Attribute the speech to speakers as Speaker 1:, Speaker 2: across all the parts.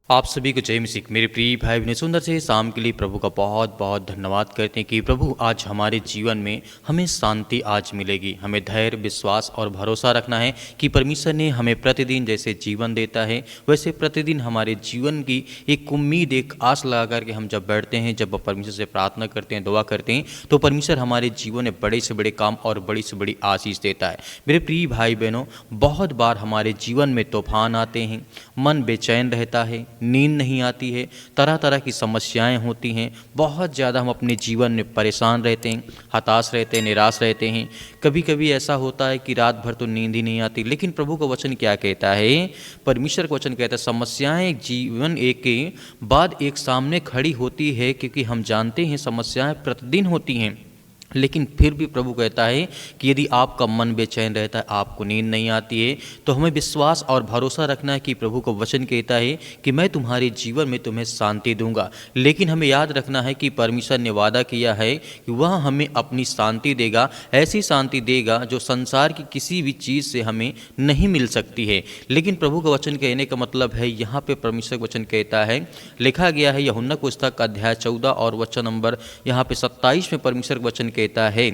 Speaker 1: आप सभी को जय मसीह। मेरे प्रिय भाई बहनों, सुंदर से शाम के लिए प्रभु का बहुत बहुत धन्यवाद करते हैं कि प्रभु आज हमारे जीवन में हमें शांति आज मिलेगी। हमें धैर्य, विश्वास और भरोसा रखना है कि परमेश्वर ने हमें प्रतिदिन जैसे जीवन देता है वैसे प्रतिदिन हमारे जीवन की एक उम्मीद, एक आस लगा करके हम जब बैठते हैं, जब परमेश्वर से प्रार्थना करते हैं, दुआ करते हैं, तो परमेश्वर हमारे जीवन में बड़े से बड़े काम और बड़ी से बड़ी आशीष देता है। मेरे प्रिय भाई बहनों, बहुत बार हमारे जीवन में तूफान आते हैं, मन बेचैन रहता है, नींद नहीं आती है, तरह तरह की समस्याएं होती हैं, बहुत ज़्यादा हम अपने जीवन में परेशान रहते हैं, हताश रहते हैं, निराश रहते हैं। कभी कभी ऐसा होता है कि रात भर तो नींद ही नहीं आती। लेकिन प्रभु का वचन क्या कहता है? परमेश्वर का वचन कहता है समस्याएं जीवन एक के बाद एक सामने खड़ी होती है, क्योंकि हम जानते हैं समस्याएं प्रतिदिन होती हैं। लेकिन फिर भी प्रभु कहता है कि यदि आपका मन बेचैन रहता है, आपको नींद नहीं आती है, तो हमें विश्वास और भरोसा रखना है कि प्रभु का वचन कहता है कि मैं तुम्हारे जीवन में तुम्हें शांति दूंगा। लेकिन हमें याद रखना है कि परमेश्वर ने वादा किया है कि वह हमें अपनी शांति देगा, ऐसी शांति देगा जो संसार की किसी भी चीज़ से हमें नहीं मिल सकती है। लेकिन प्रभु का वचन कहने का मतलब है, यहाँ पे परमेश्वर का वचन कहता है, लिखा गया है यूहन्ना पुस्तक अध्याय 14 और वचन नंबर यहाँ पे 27 में परमेश्वर का वचन कहता है,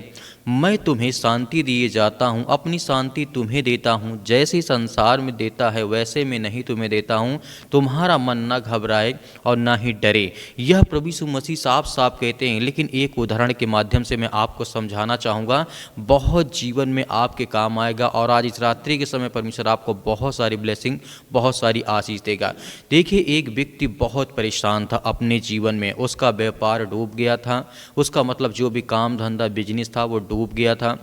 Speaker 1: मैं तुम्हें शांति दिए जाता हूँ, अपनी शांति तुम्हें देता हूँ, जैसे संसार में देता है वैसे मैं नहीं तुम्हें देता हूँ। तुम्हारा मन ना घबराए और ना ही डरे। यह प्रभु यीशु मसीह साफ साफ कहते हैं। लेकिन एक उदाहरण के माध्यम से मैं आपको समझाना चाहूँगा, बहुत जीवन में आपके काम आएगा। और आज इस रात्रि के समय परमेश्वर आपको बहुत सारी ब्लेसिंग, बहुत सारी आशीष देगा। देखिए, एक व्यक्ति बहुत परेशान था अपने जीवन में, उसका व्यापार डूब गया था, उसका मतलब जो भी काम धंधा बिजनेस था वो डूब गया था,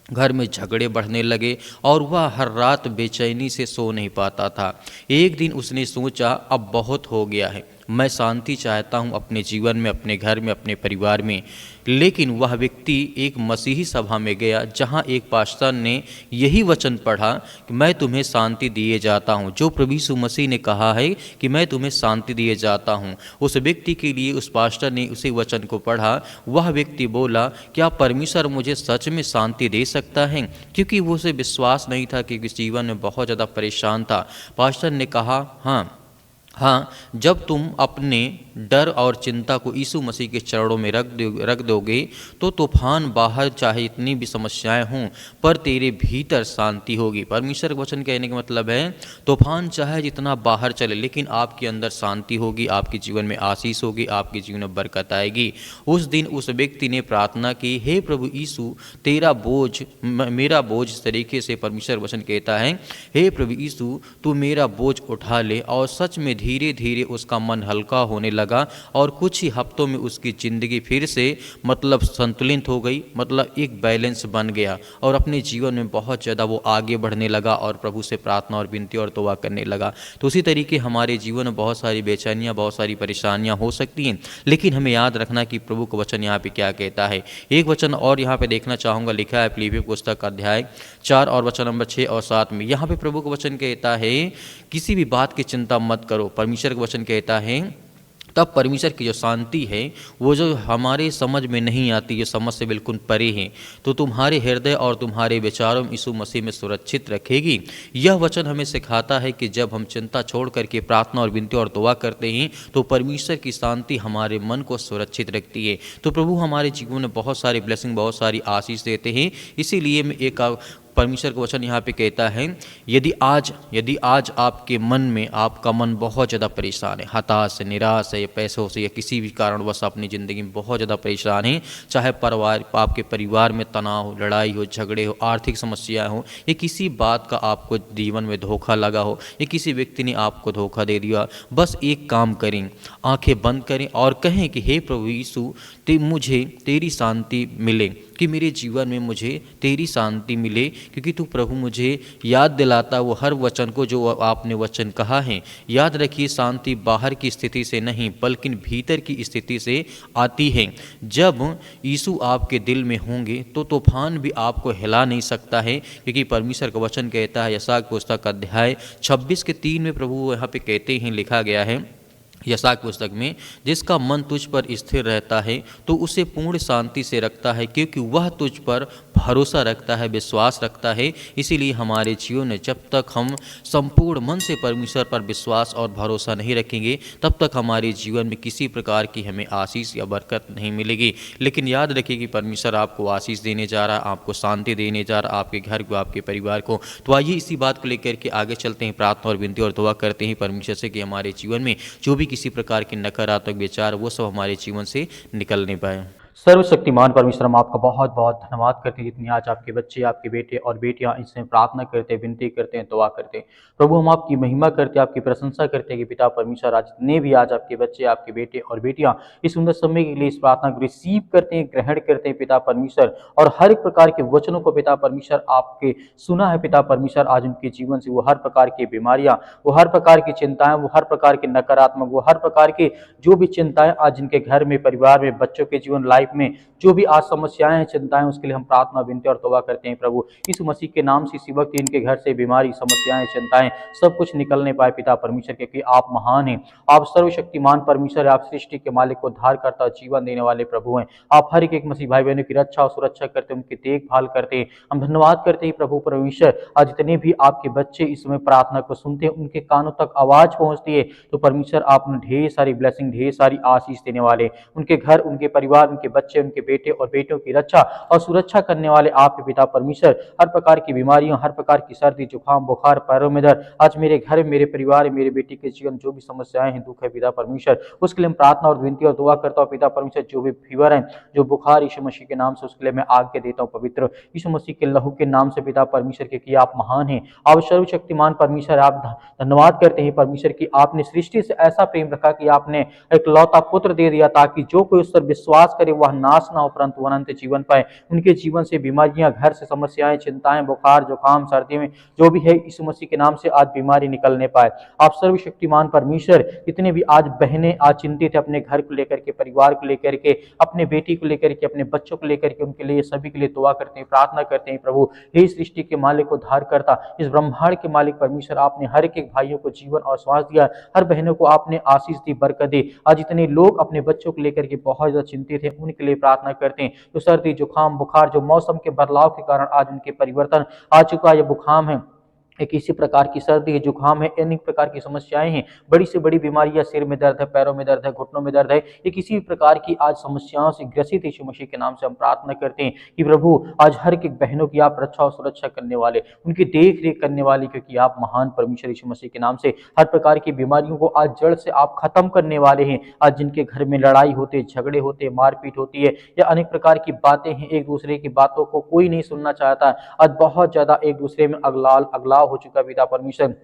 Speaker 1: घर में झगड़े बढ़ने लगे और वह हर रात बेचैनी से सो नहीं पाता था। एक दिन उसने सोचा, अब बहुत हो गया है, मैं शांति चाहता हूँ अपने जीवन में, अपने घर में, अपने परिवार में। लेकिन वह व्यक्ति एक मसीही सभा में गया, जहाँ एक पास्टर ने यही वचन पढ़ा कि मैं तुम्हें शांति दिए जाता हूँ, जो प्रभु यीशु मसीह ने कहा है कि मैं तुम्हें शांति दिए जाता हूँ। उस व्यक्ति के लिए उस पास्टर ने उसी वचन को पढ़ा। वह व्यक्ति बोला, क्या परमेश्वर मुझे सच में शांति दे सकता है? क्योंकि वो उसे विश्वास नहीं था, क्योंकि जीवन में बहुत ज़्यादा परेशान था। पास्टर ने कहा, हाँ, जब तुम अपने डर और चिंता को यीशु मसीह के चरणों में रख दोगे तो तूफान बाहर चाहे इतनी भी समस्याएं हों, पर तेरे भीतर शांति होगी। परमेश्वर का वचन कहने का मतलब है, तूफान चाहे जितना बाहर चले, लेकिन आपके अंदर शांति होगी, आपके जीवन में आशीष होगी, आपके जीवन में बरकत आएगी। उस दिन उस व्यक्ति ने प्रार्थना की, हे प्रभु यीशु, तेरा बोझ मेरा बोझ। इस तरीके से परमेश्वर वचन कहता है, हे प्रभु यीशु, तू मेरा बोझ उठा ले। और सच में धीरे धीरे उसका मन हल्का होने लगा और कुछ ही हफ्तों में उसकी ज़िंदगी फिर से मतलब संतुलित हो गई, मतलब एक बैलेंस बन गया और अपने जीवन में बहुत ज़्यादा वो आगे बढ़ने लगा और प्रभु से प्रार्थना और विनती और दुआ करने लगा। तो उसी तरीके हमारे जीवन में बहुत सारी बेचैनियाँ, बहुत सारी परेशानियाँ हो सकती हैं, लेकिन हमें याद रखना कि प्रभु का वचन यहाँ पे क्या कहता है। एक वचन और यहाँ पे देखना चाहूँगा, लिखा है फिलिप्पी पुस्तक अध्याय 4 और वचन नंबर 6 और 7 में। यहाँ पे प्रभु का वचन कहता है, किसी भी बात की चिंता मत करो। परमेश्वर का वचन कहता है, तब परमेश्वर की जो शांति है वो जो हमारे समझ में नहीं आती, जो समझ से बिल्कुल परे है, तो तुम्हारे हृदय और तुम्हारे विचारों में यीशु मसीह में सुरक्षित रखेगी। यह वचन हमें सिखाता है कि जब हम चिंता छोड़ करके प्रार्थना और विनती और दुआ करते हैं तो परमेश्वर की शांति हमारे मन को सुरक्षित रखती है। तो प्रभु हमारे जीवन में बहुत सारी ब्लेसिंग, बहुत सारी आशीष देते हैं। इसीलिए मैं एक परमेश्वर का वचन यहाँ पे कहता है, यदि आज आपके मन में, आपका मन बहुत ज़्यादा परेशान है, हताश है, निराश है, या पैसों से या किसी भी कारणवश अपनी ज़िंदगी में बहुत ज़्यादा परेशान है, चाहे आपके परिवार में तनाव, लड़ाई हो, झगड़े हो, आर्थिक समस्या हो, या किसी बात का आपको जीवन में धोखा लगा हो, या किसी व्यक्ति ने आपको धोखा दे दिया, बस एक काम करें, आंखें बंद करें और कहें कि हे प्रभु यीशु, मुझे तेरी शांति मिले, कि मेरे जीवन में मुझे तेरी शांति मिले, क्योंकि तू प्रभु मुझे याद दिलाता वो हर वचन को जो आपने वचन कहा है। याद रखिए, शांति बाहर की स्थिति से नहीं बल्कि भीतर की स्थिति से आती है। जब यीशु आपके दिल में होंगे तो तूफान भी आपको हिला नहीं सकता है, क्योंकि परमेश्वर का वचन कहता है, यशायाह पुस्तक अध्याय 26 के 3 में प्रभु यहाँ पे कहते हैं, लिखा गया है यशायाह पुस्तक में, जिसका मन तुझ पर स्थिर रहता है तो उसे पूर्ण शांति से रखता है, क्योंकि वह तुझ पर भरोसा रखता है, विश्वास रखता है। इसीलिए हमारे जीवन में जब तक हम संपूर्ण मन से परमेश्वर पर विश्वास और भरोसा नहीं रखेंगे, तब तक हमारे जीवन में किसी प्रकार की हमें आशीष या बरकत नहीं मिलेगी। लेकिन याद रखिए कि परमेश्वर आपको आशीष देने जा रहा है, आपको शांति देने जा रहा है, आपके घर को, आपके परिवार को। तो आइए इसी बात को लेकर के आगे चलते हैं, प्रार्थना और विनती और दुआ करते हैं परमेश्वर से कि हमारे जीवन में जो भी किसी प्रकार के नकारात्मक विचार वो सब हमारे जीवन से निकलने पाए।
Speaker 2: सर्वशक्तिमान परमेश्वर, हम आपका बहुत बहुत धन्यवाद करते हैं जितनी आज आपके बच्चे, आपके बेटे और बेटियां इसमें प्रार्थना करते हैं, विनती करते हैं, दुआ करते हैं। प्रभु, हम आपकी महिमा करते हैं, आपकी प्रशंसा करते हैं कि पिता परमेश्वर, आज जितने भी आज आपके बच्चे, आपके बेटे और बेटियां इस सुंदर समय के लिए इस प्रार्थना को रिसीव करते हैं, ग्रहण करते हैं पिता परमेश्वर, और हर एक प्रकार के वचनों को पिता परमेश्वर आपके सुना है पिता परमेश्वर। आज उनके जीवन से वो हर प्रकार की बीमारियां, वो हर प्रकार की चिंताएं, वो हर प्रकार के नकारात्मक, वो हर प्रकार के जो भी चिंताएं आज इनके घर में, परिवार में, बच्चों के जीवन लाइफ में जो भी आज समस्याएं हैं, चिंताएं, उसके लिए हम प्रार्थना, विनती और तौबा करते हैं प्रभु। इस मसीह के नाम से इसी वक्त इनके घर से बीमारी, समस्याएं, चिंताएं सब कुछ निकलने पाए पिता परमेश्वर, क्योंकि आप महान हैं, आप सर्वशक्तिमान परमेश्वर है, आप सृष्टि के मालिक को उद्धार करता, जीवन देने वाले प्रभु हैं। आप हर एक मसीह भाई बहनों की रक्षा और सुरक्षा करते हैं, उनकी देखभाल करते हैं। हम धन्यवाद करते हैं प्रभु परमेश्वर, आज जितने भी आपके बच्चे इस समय प्रार्थना को सुनते हैं, उनके कानों तक आवाज पहुंचती है, तो परमेश्वर आप उन्हें ढेर सारी ब्लेसिंग, ढेर सारी आशीष देने वाले, उनके घर, उनके परिवार, उनके बच्चे, उनके बेटे और बेटियों की रक्षा और सुरक्षा करने वाले आप पिता परमेश्वर। हर प्रकार की बीमारियों, हर प्रकार की सर्दी, जुकाम, बुखार, पैरों में दर्द, आज मेरे घर, मेरे परिवार, मेरे बेटे के जीवन जो भी समस्याएं हैं, दुख है पिता परमेश्वर, उसके लिए हम प्रार्थना और विनती और दुआ करता हूँ पिता परमेश्वर। जो भी फीवर है, जो बुखार, यीशु मसीह के नाम से उसके लिए मैं आज्ञा देता हूँ पवित्र यीशु मसीह के लहू के नाम से पिता परमेश्वर के, कि आप महान हैं, आप सर्वशक्तिमान परमेश्वर। आप धन्यवाद करते हैं परमेश्वर की आपने सृष्टि से ऐसा प्रेम रखा कि आपने एक लौता पुत्र दे दिया, ताकि जो कोई उस पर विश्वास करे वह नाश ना हो परंतु अनंत जीवन पाए। उनके जीवन से बीमारियां, घर से समस्याएं, चिंताएं, बुखार, जुकाम, सर्दी में जो भी है, यीशु मसीह के नाम से आज बीमारी निकलने पाए। आप सर्वशक्तिमान परमेश्वर, जितने भी आज बहनें आज चिंतित है अपने घर को लेकर के, परिवार को लेकर के, अपने बेटी को लेकर के, अपने बच्चों को लेकर के, उनके लिए सभी के लिए दुआ करते हैं, प्रार्थना करते हैं प्रभु। हे सृष्टि के मालिक, उद्धार करता, इस ब्रह्मांड के मालिक परमेश्वर, आपने हर एक भाइयों को जीवन और श्वास दिया, हर बहनों को आपने आशीष दी, बरकत दी। आज इतने लोग अपने बच्चों को लेकर के बहुत ज्यादा चिंतित है, उनके लिए प्रार्थना करते हैं। तो सर्दी, जुकाम, बुखार, जो मौसम के बदलाव के कारण आज उनके परिवर्तन आ चुका है, बुखार है, एक इसी प्रकार की सर्दी है, जुकाम है, अनेक प्रकार की समस्याएं हैं, बड़ी से बड़ी बीमारियां, सिर में दर्द है, पैरों में दर्द है, घुटनों में दर्द है, ये किसी भी प्रकार की आज समस्याओं से ग्रसित यीशु मसीह के नाम से हम प्रार्थना करते हैं कि प्रभु आज हर एक बहनों की आप रक्षा और सुरक्षा करने वाले, उनकी देख रेख करने वाले, क्योंकि आप महान परमेश्वर यीशु मसीह के नाम से हर प्रकार की बीमारियों को आज जड़ से आप खत्म करने वाले हैं। आज जिनके घर में लड़ाई होते, झगड़े होते, मारपीट होती है, या अनेक प्रकार की बातें हैं, एक दूसरे की बातों को कोई नहीं सुनना चाहता, आज बहुत ज्यादा एक दूसरे में अगलाव हो चुका पिता परमेश्वर,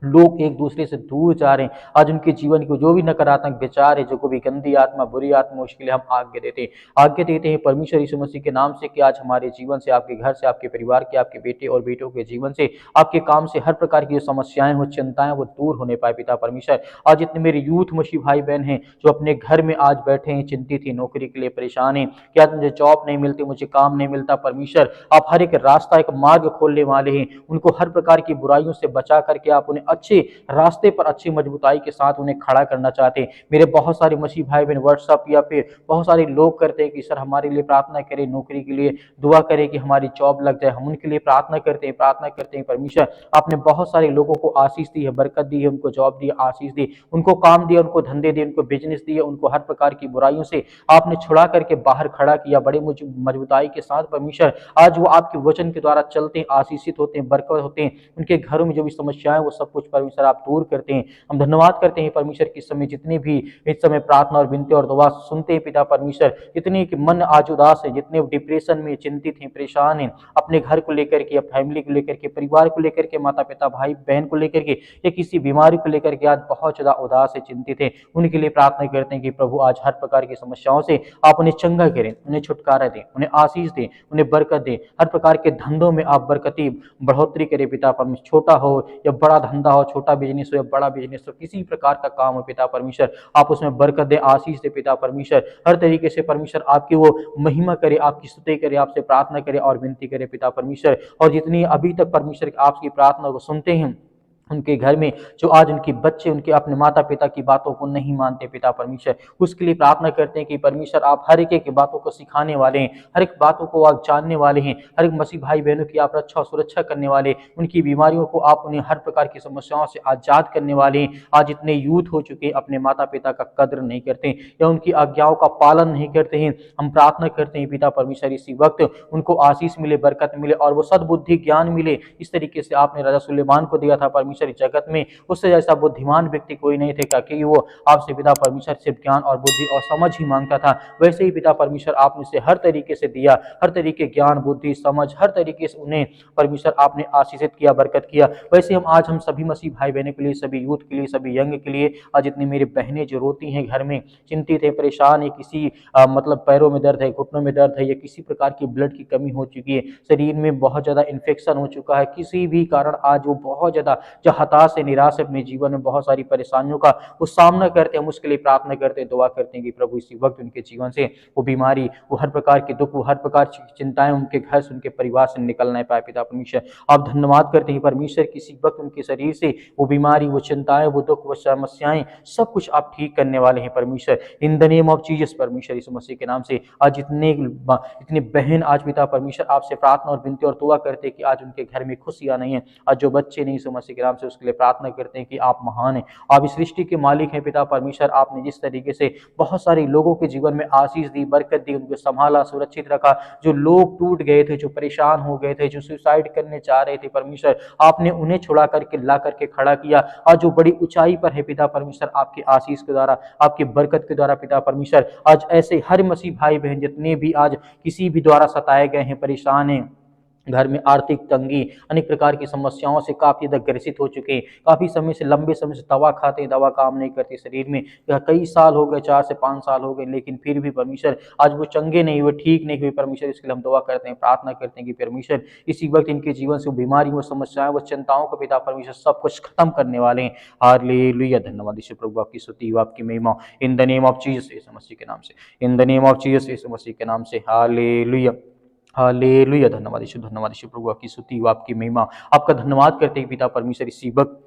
Speaker 2: लोग एक दूसरे से दूर जा रहे हैं। आज उनके जीवन को जो भी नकारात्मक विचार है, जो कोई भी गंदी आत्मा, बुरी आत्मा, उसके लिए हम आज्ञा देते हैं परमेश्वर यीशु मसीह के नाम से, कि आज हमारे जीवन से, आपके घर से, आपके परिवार के, आपके बेटे और बेटों के जीवन से, आपके काम से हर प्रकार की जो समस्याएं हो, चिंताएं, वो दूर होने पाए पिता परमेश्वर। आज जितने मेरे यूथ मसीह भाई बहन हैं जो अपने घर में आज बैठे हैं, चिंतित हैं, नौकरी के लिए परेशान हैं, कि आज मुझे जॉब नहीं मिलती, मुझे काम नहीं मिलता, परमेश्वर आप हर एक रास्ता, एक मार्ग खोलने वाले हैं। उनको हर प्रकार की बुराइयों से बचा करके आप उन्हें अच्छे रास्ते पर, अच्छी मजबूताई के साथ उन्हें खड़ा करना चाहते हैं। मेरे बहुत सारे मसीह भाई बहन व्हाट्सएप या फिर बहुत सारे लोग करते हैं कि सर हमारे लिए प्रार्थना करें, नौकरी के लिए दुआ करें कि हमारी जॉब लग जाए। हम उनके लिए प्रार्थना करते हैं परमेश्वर आपने बहुत सारे लोगों को आशीष दी है, बरकत दी है, उनको जॉब दी, आशीष दी, उनको काम दिया, उनको धंधे दिए, उनको बिजनेस दिए, उनको हर प्रकार की बुराइयों से आपने छुड़ा करके बाहर खड़ा किया बड़े मजबूताई के साथ परमेश्वर। आज वो आपके वचन के द्वारा चलते हैं, आशीषित होते हैं, बरकत होते हैं, उनके घरों में जो भी समस्याएं वो सब कुछ परमेश्वर आप दूर करते हैं। हम धन्यवाद करते हैं परमेश्वर कि इस समय जितने भी इस समय प्रार्थना और विनती और दुआ सुनते हैं पिता परमेश्वर, जितने कि मन आज उदास है, जितने डिप्रेशन में, चिंतित हैं, परेशान हैं, अपने घर को लेकर के, फैमिली को लेकर के, परिवार को लेकर के, माता पिता भाई बहन को लेकर के, या किसी बीमारी को लेकर के आज बहुत ज्यादा उदास है, चिंतित है, उनके लिए प्रार्थना करते हैं कि प्रभु आज हर प्रकार की समस्याओं से आप उन्हें चंगा करें, उन्हें छुटकारा दें, उन्हें आशीष दें, उन्हें बरकत दें, हर प्रकार के धंधों में आप बरकती बढ़ोतरी करें पिता परमेश्वर। छोटा हो या बड़ा धंधा हो, छोटा बिजनेस हो या बड़ा बिजनेस हो, किसी प्रकार का काम हो पिता परमेश्वर आप उसमें बरकत दे, आशीष दे पिता परमेश्वर। हर तरीके से परमेश्वर आपकी वो महिमा करे, आपकी स्तुति करे, आपसे प्रार्थना करे और विनती करे पिता परमेश्वर। और जितनी अभी तक परमेश्वर आपकी प्रार्थना को सुनते हैं, उनके घर में जो आज उनके बच्चे उनके अपने माता पिता की बातों को नहीं मानते पिता परमेश्वर, उसके लिए प्रार्थना करते हैं कि परमेश्वर आप हर एक की बातों को सिखाने वाले हैं, हर एक बातों को आप जानने वाले हैं, हर एक मसीह भाई बहनों की आप रक्षा और सुरक्षा करने वाले, उनकी बीमारियों को आप उन्हें हर प्रकार की समस्याओं से आजाद करने वाले हैं। आज इतने यूथ हो चुके हैं अपने माता पिता का कद्र नहीं करते या उनकी आज्ञाओं का पालन नहीं करते हैं। हम प्रार्थना करते हैं पिता परमेश्वर इसी वक्त उनको आशीष मिले, बरकत मिले और वो सद्बुद्धि ज्ञान मिले। इस तरीके से आपने राजा सुलेमान को दिया था परमेश्वर इस जगत में, उससे जैसा बुद्धिमान व्यक्ति कोई नहीं थे, क्योंकि वो आपसे पिता परमेश्वर से ज्ञान और बुद्धि और समझ ही मांगता था। वैसे ही पिता परमेश्वर आपने उसे हर तरीके से दिया, हर तरीके ज्ञान बुद्धि समझ हर तरीके से उन्हें परमेश्वर आपने आशीषित किया, बरकत किया। वैसे आज हम सभी मसीह भाई बहनों के लिए, सभी यूथ के लिए, सभी यंग के लिए, आज जितनी मेरी बहनें जो रोती हैं घर में, चिंतित है, परेशान है, किसी मतलब पैरों में दर्द है, घुटनों में दर्द है, या किसी प्रकार की ब्लड की कमी हो चुकी है, शरीर में बहुत ज्यादा इन्फेक्शन हो चुका है, किसी भी कारण आज वो बहुत ज्यादा जो हताश है, निराश है, अपने जीवन में बहुत सारी परेशानियों का वो सामना करते हैं, हम उसके लिए प्रार्थना करते हैं, दुआ करते हैं कि प्रभु इसी वक्त उनके जीवन से वो बीमारी, वो हर प्रकार के दुख, वो हर प्रकार की चिंताएं उनके घर से, उनके परिवार से निकल नहीं पाए। पिता परमेश्वर आप धन्यवाद करते हैं परमेश्वर, किसी वक्त उनके शरीर से वो बीमारी, वो चिंताएं, वो दुख, वो समस्याएं सब कुछ आप ठीक करने वाले हैं परमेश्वर, इन द नेम ऑफ जीसस परमेश्वर यीशु मसीह के नाम से। आज इतने बहन आज पिता परमेश्वर आपसे प्रार्थना और विनती और दुआ करते हैं कि आज उनके घर में खुशियां नहीं है, आज जो बच्चे नहीं यीशु मसीह के नाम से, उसके लिए प्रार्थना करते हैं कि आप महान हैं, आप इस सृष्टि के मालिक हैं पिता परमेश्वर। आपने जिस तरीके से बहुत सारे लोगों के जीवन में आशीष दी, बरकत दी, उनको संभाला, सुरक्षित रखा, जो लोग टूट गए थे, जो परेशान हो गए थे, जो सुसाइड करने चाह रहे थे परमेश्वर, आपने उन्हें छुड़ा करके ला करके खड़ा किया। आज जो बड़ी ऊंचाई पर है पिता परमेश्वर, आपके आशीष के द्वारा, आपके बरकत के द्वारा पिता परमेश्वर, आज ऐसे हर मसीह भाई बहन जितने भी आज किसी भी द्वारा सताए गए हैं, परेशान हैं, घर में आर्थिक तंगी, अनेक प्रकार की समस्याओं से काफी ज्यादा ग्रसित हो चुके हैं, काफी समय से, लंबे समय से दवा खाते हैं, दवा काम नहीं करती शरीर में, या कई साल हो गए, 4 से 5 साल हो गए, लेकिन फिर भी परमेश्वर आज वो चंगे नहीं हुए, ठीक नहीं हुए परमेश्वर। इसके लिए हम दुआ करते हैं, प्रार्थना करते हैं कि परमेश्वर इसी वक्त इनके जीवन से वो बीमारी, वो समस्याएं, वो चिंताओं को पिता परमेश्वर सब कुछ खत्म करने वाले हैं। हालेलुया, धन्यवाद यीशु प्रभु, आपकी स्तुति हो, आपकी महिमा, in the name of Jesus Yeshu Masih के नाम से, in the name of Jesus Yeshu Masih के नाम से। हालेलुया, हालेलुया, धन्यवाद यीशु प्रभु, आपकी स्तुति हो, आपकी महिमा, आपका धन्यवाद करते हैं पिता परमेश्वर इसी वक्त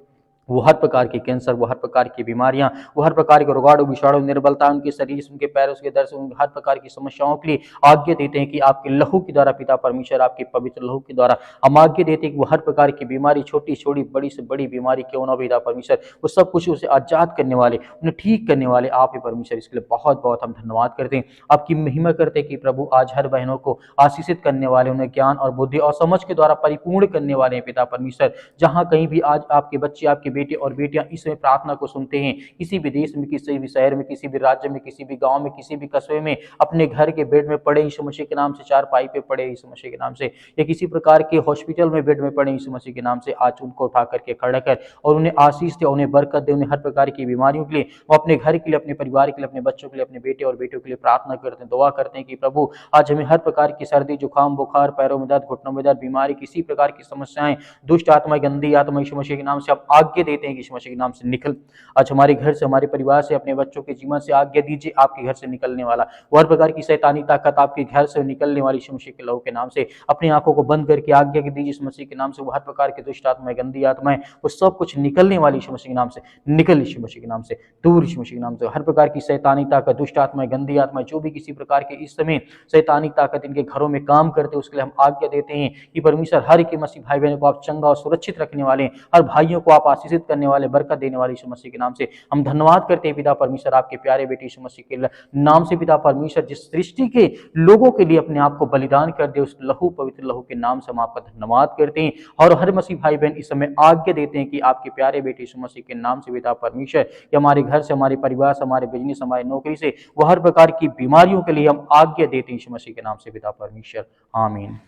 Speaker 2: वो हर प्रकार के कैंसर, वो हर प्रकार की बीमारियां, वो हर प्रकार के रोगाणु विषाणु निर्बलता उनके शरीर से, उनके पैरों के दर्द से, हर प्रकार की समस्याओं के लिए आज्ञा देते हैं कि आपके लहू के द्वारा पिता परमेश्वर, आपके पवित्र लहू के द्वारा हम आज्ञा देते हैं कि वो हर प्रकार की बीमारी, छोटी छोटी बड़ी से बड़ी बीमारी क्यों ना पिता परमेश्वर, वो सब कुछ उसे आजाद करने वाले, उन्हें ठीक करने वाले आप ही परमेश्वर। इसके लिए बहुत बहुत हम धन्यवाद करते हैं, आपकी महिमा करते हैं कि प्रभु आज हर बहनों को आशीषित करने वाले, उन्हें ज्ञान और बुद्धि और समझ के द्वारा परिपूर्ण करने वाले हैं पिता परमेश्वर। जहाँ कहीं भी आज आपके बच्चे, आपके बेटे और बेटियां इस समय प्रार्थना को सुनते हैं, किसी भी देश में, किसी भी शहर में, किसी भी राज्य में, किसी भी गांव में, किसी भी कस्बे में, अपने घर के बेड में पड़े यीशु मसीह के नाम से, चारपाई पे पड़े यीशु मसीह के नाम से, या किसी प्रकार के हॉस्पिटल में बेड में पड़े यीशु मसीह के नाम से, आज उनको उठा करके खड़ा कर और उन्हें आशीष दे, उन्हें बरकत दे, उन्हें हर प्रकार की बीमारियों के लिए, वो अपने घर के लिए, अपने परिवार के लिए, अपने बच्चों के लिए, अपने बेटे और बेटियों के लिए प्रार्थना करते हैं, दुआ करते हैं कि प्रभु आज हमें हर प्रकार की सर्दी, जुकाम, बुखार, पैरों में दर्द, घुटनों में दर्द, बीमारी, किसी प्रकार की समस्याएं, दुष्ट आत्मा, गंदी आत्मा यीशु मसीह के नाम से आप आज्ञा देते हैं कि यीशु मसीह के नाम से निकल। आज हमारे घर से, हमारे परिवार से, अपने बच्चों के जीवन से आज्ञा दीजिए, आपके घर से निकलने वाला वो हर प्रकार की शैतानी ताकत आपके घर से निकलने वाली यीशु मसीह के लहू के नाम से, अपनी आंखों को बंद करके आज्ञा दीजिए यीशु मसीह के नाम से, वो हर प्रकार की दुष्ट आत्माएं, गंदी आत्माएं, वो सब कुछ निकलने वाली यीशु मसीह के नाम से, निकल यीशु मसीह के नाम से, दूर यीशु मसीह के नाम से, हर प्रकार की शैतानी ताकत, दुष्ट आत्माएं, गंदी आत्माएं, जो भी किसी प्रकार के इस समय शैतानी ताकत इनके घरों में काम करते हैं, उसके लिए हम आज्ञा देते हैं कि परमेश्वर हर एक मसीह भाई बहनों को आप चंगा और सुरक्षित रखने वाले, हर भाइयों को आप आशीषित करने वाले, बरकत देने वाले यीशु मसीह के नाम से हम धन्यवाद करते हैं पिता परमेश्वर, आपके प्यारे बेटे यीशु मसीह के नाम से पिता परमेश्वर, जिस सृष्टि के लोगों के लिए अपने आप को बलिदान कर दे, उस लहू, पवित्र लहू के नाम से हम आपका धन्यवाद करते हैं। और हर मसीह भाई बहन इस समय आज्ञा देते हैं कि आपके प्यारे बेटे यीशु मसीह के नाम से पिता परमेश्वर, कि हमारे घर से, हमारे परिवार से, हमारे बिजनेस, हमारी नौकरी से, वो हर प्रकार की बीमारियों के लिए हम आज्ञा देते हैं यीशु मसीह के नाम से पिता परमेश्वर, आमीन।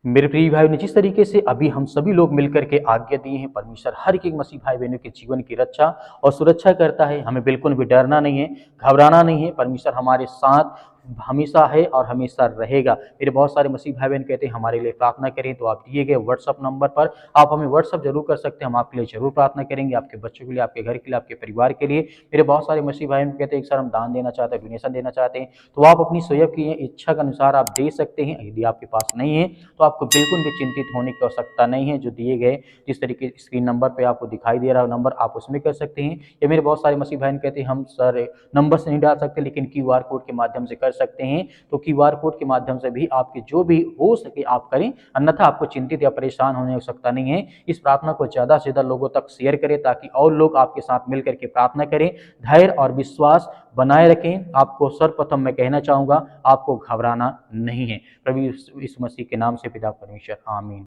Speaker 2: मेरे प्रिय भाई ने जिस तरीके से अभी हम सभी लोग मिलकर के आज्ञा दिए हैं, परमेश्वर हर एक मसीह भाई बहनों के जीवन की रक्षा और सुरक्षा करता है, हमें बिल्कुल भी डरना नहीं है, घबराना नहीं है, परमेश्वर हमारे साथ हमेशा है और हमेशा रहेगा। मेरे बहुत सारे मसीह भाई बहन कहते हैं हमारे लिए प्रार्थना करें, तो आप दिए गए व्हाट्सएप नंबर पर आप हमें व्हाट्सएप जरूर कर सकते हैं, हम आपके लिए जरूर प्रार्थना करेंगे, आपके बच्चों के लिए, आपके घर के लिए, आपके परिवार के लिए। मेरे बहुत सारे मसीह भाई बहन कहते हैं सर हम दान देना चाहते हैं, डोनेशन देना चाहते हैं, तो आप अपनी स्वयं की इच्छा के अनुसार आप दे सकते हैं। यदि आपके पास नहीं है तो आपको बिल्कुल भी चिंतित होने की आवश्यकता नहीं है। जो दिए गए जिस तरीके स्क्रीन नंबर पे आपको दिखाई दे रहा है नंबर, आप उसमें कर सकते हैं। या मेरे बहुत सारे मसीह बहन कहते हैं हम सर नंबर से नहीं डाल सकते लेकिन क्यूआर कोड के माध्यम से कर सकते हैं, तो क्यूआर कोड के माध्यम से भी आपके जो भी हो सके आप करें, अन्यथा आपको चिंतित या परेशान होने की आवश्यकता नहीं है। इस प्रार्थना को ज़्यादा से ज़्यादा लोगों तक शेयर करें ताकि और लोग आपके साथ मिलकर के प्रार्थना करें। धैर्य और विश्वास बनाए रखें। आपको सर्वप्रथम मैं कहना चाहूँगा आपको घबराना नहीं है। प्रभु यीशु मसीह के नाम से पिता परमेश्वर, आमीन।